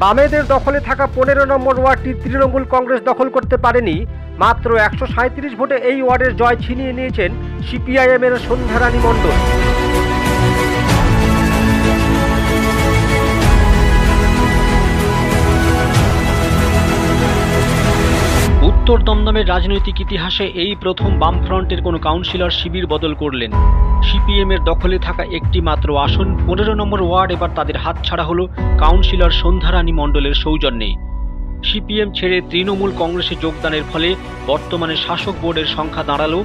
বামেদের দখলে থাকা 15 নম্বর ওয়ার্ডটি তৃণমূল কংগ্রেস দখল করতে পারেনি। মাত্র 137 ভোটে এই ওয়ার্ডের জয় ছিনিয়ে নিয়েছেন সিপিআইএম এর সন্ধ্যারানী মণ্ডল। উত্তর দমদমের রাজনৈতিক ইতিহাসে এই প্রথম বামফ্রন্টের কোনো কাউন্সিলর শিবির বদল করলেন। সিপিএম এর দখলে থাকা একটি মাত্র আসন 15 নম্বর ওয়ার্ড এবার তাদের হাতছাড়া হলো কাউন্সিলর সন্ধ্যারানী মণ্ডলের সৌজন্যে। সিপিএম ছেড়ে তৃণমূল কংগ্রেসে যোগদানের ফলে বর্তমানে শাসক বোর্ডের সংখ্যা দাঁড়ালো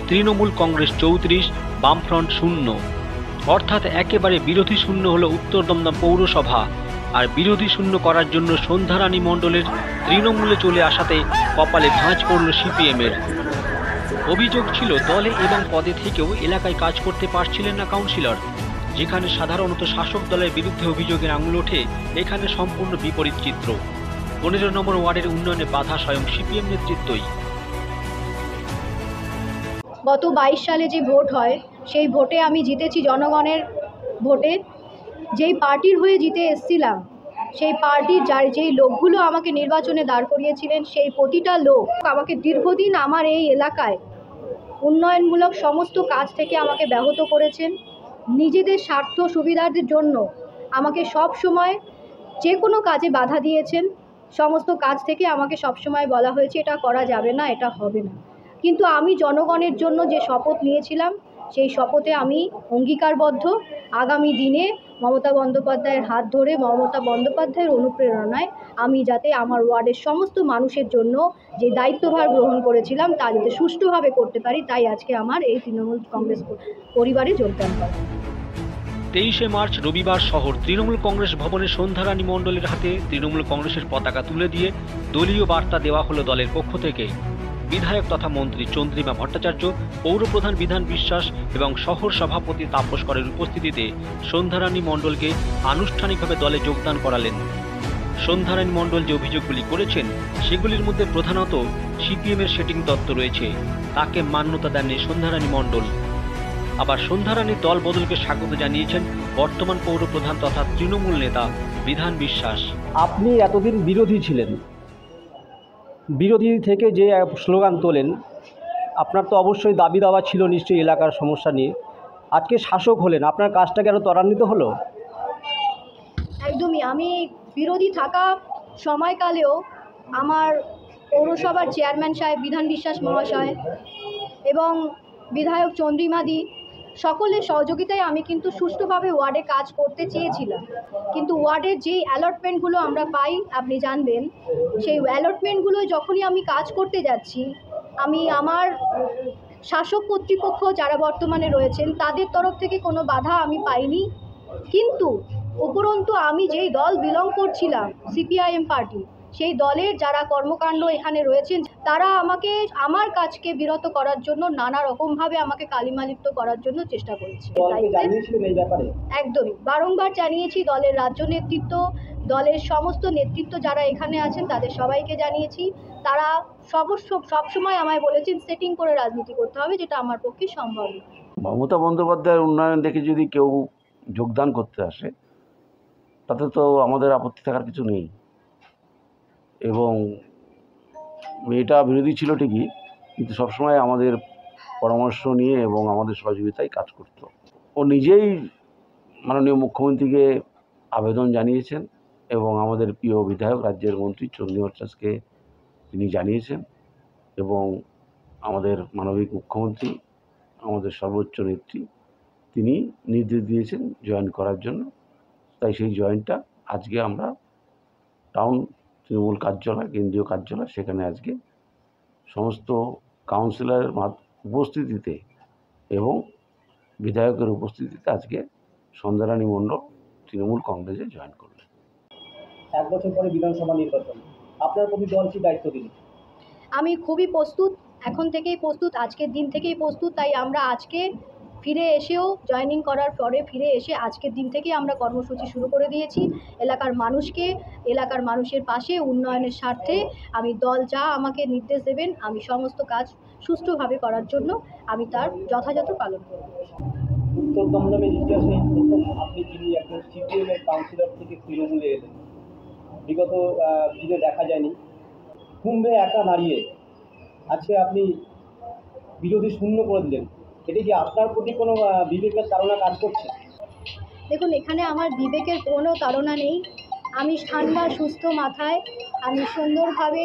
তৃণমূল কংগ্রেস 34, বামফ্রন্ট 0, অর্থাৎ একেবারে বিরোধী শূন্য হলো উত্তর দমদম পৌরসভা। আর বিরোধী শূন্য করার জন্য সন্ধ্যারানী মণ্ডলের তৃণমূলে চলে আসাতে কপালে ভাঁজ পড়ল সিপিএমের। অভিযোগ ছিল দলে এবং পদে থেকেও এলাকায় কাজ করতে পারছিলেন না কাউন্সিলর। যেখানে সাধারণত শাসক দলের বিরুদ্ধে অভিযোগের আঙুল ওঠে, এখানে সম্পূর্ণ বিপরীত চিত্র। 15 নম্বর ওয়ার্ডের উন্নয়নে বাধা স্বয়ং সিপিএম নেতৃত্বই। গত 22 সালে যে ভোট হয় সেই ভোটে আমি জিতেছি জনগণের ভোটে। যেই পার্টির হয়ে জিতে এসেছিলাম সেই পার্টির যেই লোকগুলো আমাকে নির্বাচনে দাঁড় করিয়েছিলেন সেই প্রতিটা লোক আমাকে দীর্ঘদিন আমার এই এলাকায় উন্নয়নমূলক সমস্ত কাজ থেকে আমাকে ব্যাহত করেছেন। নিজেদের স্বার্থ সুবিধার জন্য আমাকে সব সময় যে কোনো কাজে বাধা দিয়েছেন। সমস্ত কাজ থেকে আমাকে সব সময় বলা হয়েছে এটা করা যাবে না, এটা হবে না। কিন্তু আমি জনগণের জন্য যে শপথ নিয়েছিলাম সেই শপথে আমি অঙ্গীকারবদ্ধ। আগামী দিনে মমতা বন্দ্যোপাধ্যায়ের হাত ধরে, মমতা বন্দ্যোপাধ্যায়ের অনুপ্রেরণায় আমি যাতে আমার ওয়ার্ডের সমস্ত মানুষের জন্য যে দায়িত্বভার গ্রহণ করেছিলাম তা যাতে সুষ্ঠুভাবে করতে পারি, তাই আজকে আমার এই তৃণমূল কংগ্রেস পরিবারে যোগদান করা। 23শে মার্চ রবিবার শহর তৃণমূল কংগ্রেস ভবনে সন্ধ্যারানী মণ্ডলের হাতে তৃণমূল কংগ্রেসের পতাকা তুলে দিয়ে দলীয় বার্তা দেওয়া হলো দলের পক্ষ থেকে। বিধায়ক তথা মন্ত্রী চন্দ্রিমা ভট্টাচার্য, পৌরপ্রধান বিধান বিশ্বাস এবং শহর সভাপতি তাপস করের উপস্থিতিতে সন্ধ্যারানী মণ্ডলকে আনুষ্ঠানিকভাবে দলে যোগদান করালেন। সন্ধ্যারানী মণ্ডল যে অভিযোগগুলি করেছেন সেগুলির মধ্যে প্রধানত সিপিএমের সেটিং তত্ত্ব রয়েছে, তাকে মান্যতা দেননি সন্ধ্যারানী মণ্ডল। আবার সন্ধ্যারানীর দল বদলকে স্বাগত জানিয়েছেন বর্তমান পৌরপ্রধান তথা তৃণমূল নেতা বিধান বিশ্বাস। আপনি এতদিন বিরোধী ছিলেন, বিরোধী থেকে যে স্লোগান তোলেন, আপনার তো অবশ্যই দাবি দাওয়া ছিল নিশ্চয়ই এলাকার সমস্যা নিয়ে। আজকে শাসক হলেন, আপনার কাজটা কেন ত্বরান্বিত হলো? একদমই। আমি বিরোধী থাকা সময়কালেও আমার পৌরসভার চেয়ারম্যান সাহেব বিধান বিশ্বাস মহাশয় এবং বিধায়ক চন্দ্রিমাদি সকলের সহযোগিতায় আমি কিন্তু সুষ্ঠুভাবে ওয়ার্ডে কাজ করতে চেয়েছিলাম। কিন্তু ওয়ার্ডের যেই অ্যালটমেন্টগুলো আমরা পাই আপনি জানবেন, সেই অ্যালটমেন্টগুলো যখনই আমি কাজ করতে যাচ্ছি, আমি আমার শাসক কর্তৃপক্ষ যারা বর্তমানে রয়েছেন তাদের তরফ থেকে কোনো বাধা আমি পাইনি। কিন্তু উপরন্তু আমি যেই দল বিলং করছিলাম সিপিআইএম পার্টি, সেই দলের যারা কর্মকাণ্ড এখানে রয়েছেন তারা আমাকে আমার কাজকে বিরত করার জন্য নানা রকমভাবে আমাকে কালিমালিপ্ত করার জন্য চেষ্টা করেছে। একদমই বারংবার জানিয়েছি, দলের রাজ্য নেতৃত্ব, দলের সমস্ত নেতৃত্ব যারা এখানে আছেন তাদের সবাইকে জানিয়েছি। তারা সবসময় আমায় বলেছেন সেটিং করে রাজনীতি করতে হবে, যেটা আমার পক্ষে সম্ভব নয়। মমতা বন্দ্যোপাধ্যায়ের উন্নয়ন দেখে যদি কেউ যোগদান করতে আসে তাতে তো আমাদের আপত্তি থাকার কিছু নেই। এবং মেয়েটা বিরোধী ছিল ঠিকই, কিন্তু সবসময় আমাদের পরামর্শ নিয়ে এবং আমাদের সহযোগিতায় কাজ করত। ও নিজেই মাননীয় মুখ্যমন্ত্রীকে আবেদন জানিয়েছেন এবং আমাদের প্রিয় বিধায়ক রাজ্যের মন্ত্রী চন্দ্রিমা ভট্টাচার্যকে তিনি জানিয়েছেন এবং আমাদের মানবিক মুখ্যমন্ত্রী, আমাদের সর্বোচ্চ নেত্রী, তিনি নির্দেশ দিয়েছেন জয়েন করার জন্য। তাই সেই জয়েনটা আজকে আমরা টাউন তৃণমূল কার্যালয়, কেন্দ্রীয় কার্যালয়, সেখানে আজকে সমস্ত কাউন্সিলরের উপস্থিতিতে এবং বিধায়কের উপস্থিতিতে আজকে সন্ধ্যারানী মণ্ডল তৃণমূল কংগ্রেসে জয়েন করলেন। 1 বছর পরে বিধানসভা নির্বাচন, আপনার প্রতি দল কি দায়িত্ব দিল? আমি খুবই প্রস্তুত, এখন থেকেই প্রস্তুত, আজকের দিন থেকেই প্রস্তুত। তাই আমরা আজকে ফিরে এসেও জয়েনিং করার পরে ফিরে এসে আজকের দিন থেকেই আমরা কর্মসূচি শুরু করে দিয়েছি। এলাকার মানুষের পাশে উন্নয়নের স্বার্থে আমি দল যা আমাকে নির্দেশ দেবেন আমি সমস্ত কাজ সুষ্ঠুভাবে করার জন্য আমি তার যথাযথ পালন করব। উত্তর দমদমের ইতিহাসে প্রথম আপনি যিনি একজন সিপিএমের কাউন্সিলর থেকে তৃণমূলে এলেন, বিগত দিনে দেখা যায়নি। কুম্ভে একা দাঁড়িয়ে আজকে আপনি বিরোধী শূন্য করে দিলেন, এটা কি আপনার প্রতি কোনো বিবেকের তাড়না কাজ করছে? দেখুন, এখানে আমার বিবেকের কোনো তাড়না নেই। আমি ঠান্ডা সুস্থ মাথায় আমি সুন্দরভাবে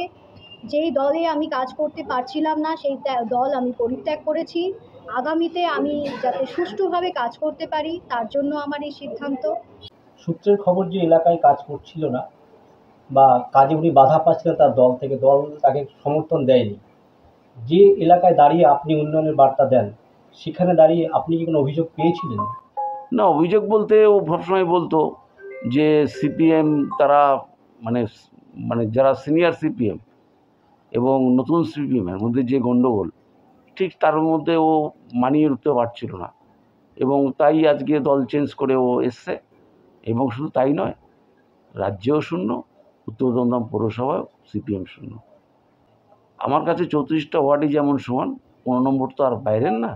যেই দলে আমি কাজ করতে পারছিলাম না সেই দল আমি পরিত্যাগ করেছি। আগামীতে আমি যাতে সুষ্ঠুভাবে কাজ করতে পারি তার জন্য আমার এই সিদ্ধান্ত। সূত্রের খবর যে এলাকায় কাজ করছিল না বা কাজে উনি বাধা পাচ্ছিলেন তার দল থেকে, দল তাকে সমর্থন দেয়নি, যে এলাকায় দাঁড়িয়ে আপনি উন্নয়নের বার্তা দেন সেখানে দাঁড়িয়ে আপনি কি কোনো অভিযোগ পেয়েছিলেন? না, অভিযোগ বলতে ও সবসময় বলতো যে সিপিএম তারা মানে মানে যারা সিনিয়র সিপিএম এবং নতুন সিপিএমের মধ্যে যে গণ্ডগোল, ঠিক তার মধ্যে ও মানিয়ে উঠতে পারছিল না এবং তাই আজকে দল চেঞ্জ করে ও এসছে। এবং শুধু তাই নয়, রাজ্যেও শূন্য, উত্তর দমদম পৌরসভায় সিপিএম শূন্য। আমার কাছে 34টা ওয়ার্ডই যেমন সমান, 15 নম্বর তো আর বাইরের না।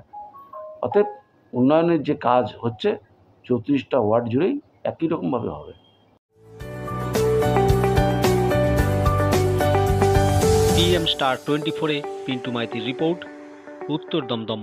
অতএব উন্নয়নের যে কাজ হচ্ছে 34টা ওয়ার্ড জুড়েই একই রকমভাবে হবে। PM Star 24-এ পিন্টু মাইতির রিপোর্ট, উত্তর দমদম।